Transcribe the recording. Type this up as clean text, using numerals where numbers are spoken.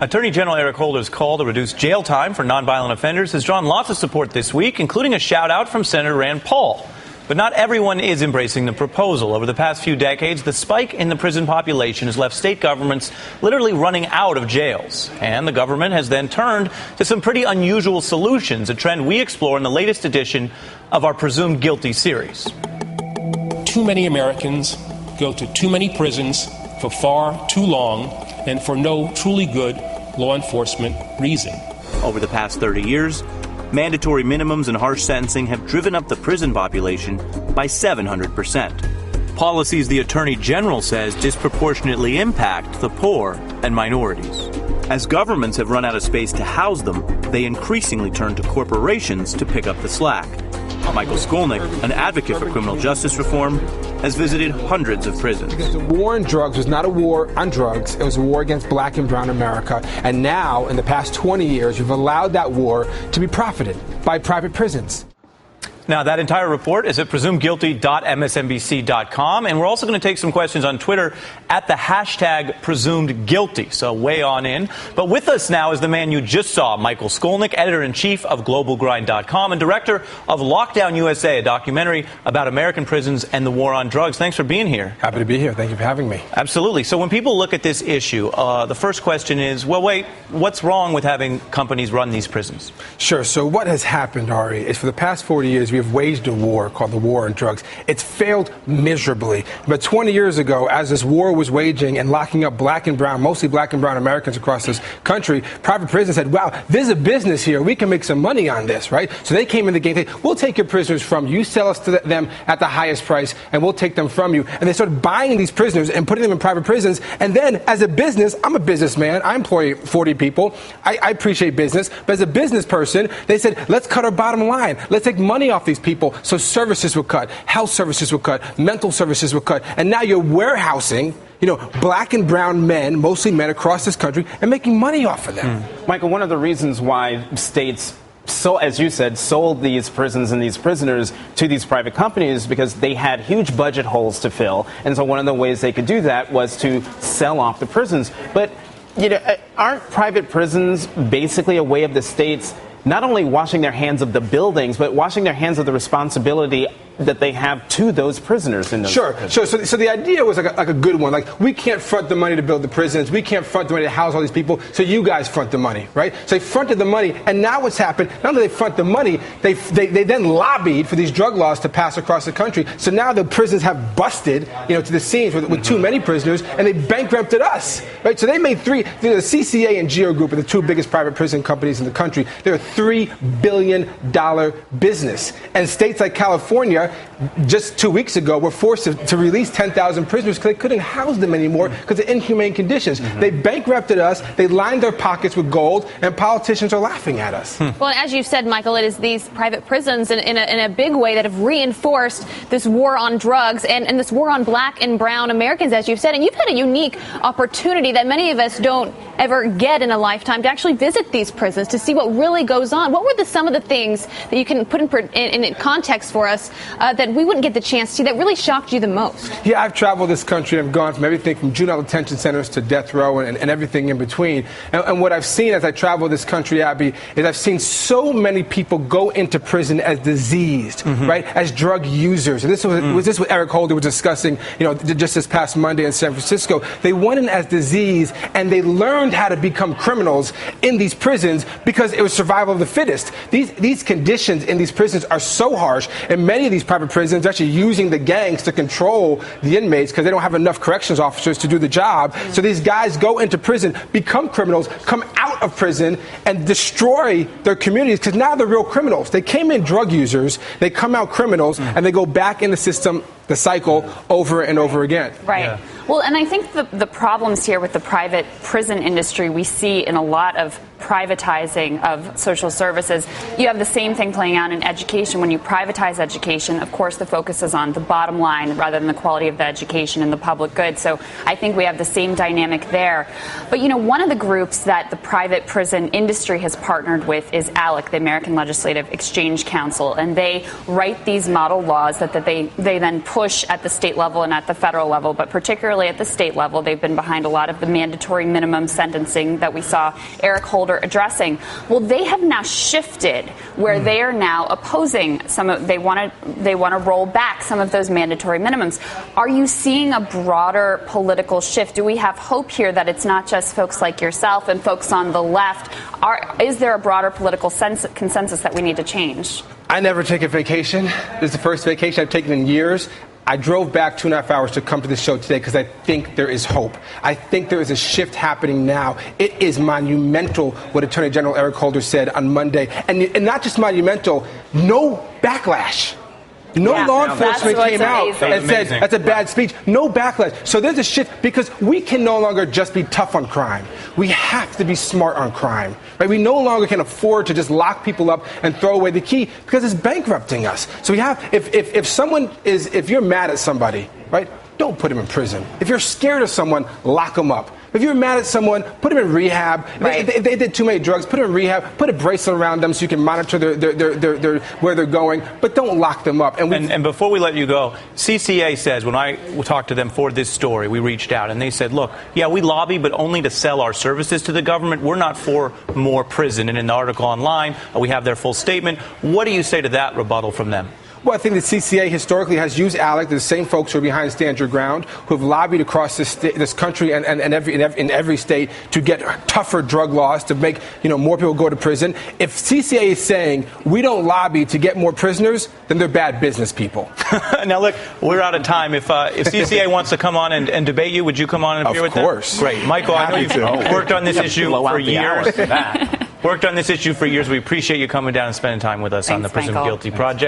Attorney General Eric Holder's call to reduce jail time for nonviolent offenders has drawn lots of support this week, including a shout-out from Senator Rand Paul. But not everyone is embracing the proposal. Over the past few decades, the spike in the prison population has left state governments literally running out of jails. And the government has then turned to some pretty unusual solutions, a trend we explore in the latest edition of our Presumed Guilty series. Too many Americans go to too many prisons for far too long and for no truly good law enforcement reason. Over the past 30 years, mandatory minimums and harsh sentencing have driven up the prison population by 700%. Policies the Attorney General says disproportionately impact the poor and minorities. As governments have run out of space to house them, they increasingly turn to corporations to pick up the slack. Michael Skolnik, an advocate for criminal justice reform, has visited hundreds of prisons. Because the war on drugs was not a war on drugs. It was a war against black and brown America. And now, in the past 20 years, we've allowed that war to be profited by private prisons. Now, that entire report is at presumedguilty.msnbc.com. And we're also going to take some questions on Twitter at the hashtag PresumedGuilty. So weigh on in. But with us now is the man you just saw, Michael Skolnik, editor-in-chief of GlobalGrind.com and director of Lockdown USA, a documentary about American prisons and the war on drugs. Thanks for being here. Happy to be here. Thank you for having me. Absolutely. So when people look at this issue, the first question is, well, wait, what's wrong with having companies run these prisons? Sure. So what has happened, Ari, is for the past 40 years, we have waged a war called the war on drugs. It's failed miserably. But 20 years ago, as this war was waging and locking up black and brown, mostly black and brown Americans across this country, private prisons said, wow, there's a business here. We can make some money on this, right? So they came in the game. They said, we'll take your prisoners from you. Sell us to them at the highest price, and we'll take them from you. And they started buying these prisoners and putting them in private prisons. And then, as a business, I'm a businessman. I employ 40 people. I appreciate business. But as a business person, they said, let's cut our bottom line. Let's take money off these people. So services were cut, health services were cut, mental services were cut, and now you're warehousing, black and brown men, mostly men across this country, and making money off of them. Michael, one of the reasons why states, as you said, sold these prisons and these prisoners to these private companies because they had huge budget holes to fill, and so one of the ways they could do that was to sell off the prisons. But aren't private prisons basically a way of the states not only washing their hands of the buildings, but washing their hands of the responsibility that they have to those prisoners in those prisons? Sure. So the idea was like a good one. Like, we can't front the money to build the prisons. We can't front the money to house all these people. So you guys front the money, right? So they fronted the money. And now what's happened, not only they front the money, they then lobbied for these drug laws to pass across the country. So now the prisons have busted, to the seams with too many prisoners, and they bankrupted us, right? So they made the CCA and Geo Group are the two biggest private prison companies in the country. They're a $3 billion business. And states like California, just 2 weeks ago, were forced to release 10,000 prisoners because they couldn't house them anymore because of inhumane conditions. They bankrupted us, they lined their pockets with gold, and politicians are laughing at us. Well, as you said, Michael, it is these private prisons in a big way that have reinforced this war on drugs and this war on black and brown Americans, as you've said. And you've had a unique opportunity that many of us don't ever get in a lifetime to actually visit these prisons to see what really goes on. What were some of the things that you can put in context for us that we wouldn't get the chance to see that really shocked you the most? Yeah, I've traveled this country. I've gone from everything from juvenile detention centers to death row and everything in between. And what I've seen as I travel this country, Abby, is I've seen so many people go into prison as diseased, right, as drug users. And this was this what Eric Holder was discussing, just this past Monday in San Francisco. They went in as disease, and they learned how to become criminals in these prisons because it was survival of the fittest. These conditions in these prisons are so harsh, and many of these private prisons are actually using the gangs to control the inmates because they don't have enough corrections officers to do the job. So these guys go into prison, become criminals, come out of prison, and destroy their communities because now they're real criminals. They came in drug users, they come out criminals, and they go back in the system, the cycle, over and over again. Right. Yeah. Well, and I think the problems here with the private prison industry we see in a lot of privatizing of social services. You have the same thing playing out in education. When you privatize education, of course, the focus is on the bottom line rather than the quality of the education and the public good. So I think we have the same dynamic there. But, one of the groups that the private prison industry has partnered with is ALEC, the American Legislative Exchange Council. And they write these model laws that they then push at the state level and at the federal level, but particularly primarily at the state level. They've been behind a lot of the mandatory minimum sentencing that we saw Eric Holder addressing. Well, they have now shifted where they are now opposing they want to roll back some of those mandatory minimums. Are you seeing a broader political shift? Do we have hope here that it's not just folks like yourself and folks on the left? Is there a broader political consensus that we need to change? I never take a vacation. This is the first vacation I've taken in years. I drove back 2.5 hours to come to the show today because I think there is hope. I think there is a shift happening now. It is monumental what Attorney General Eric Holder said on Monday. And not just monumental, no backlash. No law enforcement came out and said that's a bad speech. No backlash. So there's a shift because we can no longer just be tough on crime. We have to be smart on crime. Right? We no longer can afford to just lock people up and throw away the key because it's bankrupting us. So we have if you're mad at somebody, right? Don't put them in prison. If you're scared of someone, lock them up. If you're mad at someone, put them in rehab. Right. They did too many drugs. Put them in rehab. Put a bracelet around them so you can monitor their where they're going. But don't lock them up. And before we let you go, CCA says, when I talked to them for this story, we reached out and they said, look, yeah, we lobby, but only to sell our services to the government. We're not for more prison. And in the article online, we have their full statement. What do you say to that rebuttal from them? Well, I think the CCA historically has used ALEC, the same folks who are behind Stand Your Ground, who have lobbied across this country and in every state to get tougher drug laws to make more people go to prison. If CCA is saying we don't lobby to get more prisoners, then they're bad business people. Now, look, we're out of time. If CCA wants to come on and debate you, would you come on and appear with them? Of course. Great. Michael, I know you've worked on this issue for years. Worked on this issue for years. We appreciate you coming down and spending time with us on the Prison Guilty Project.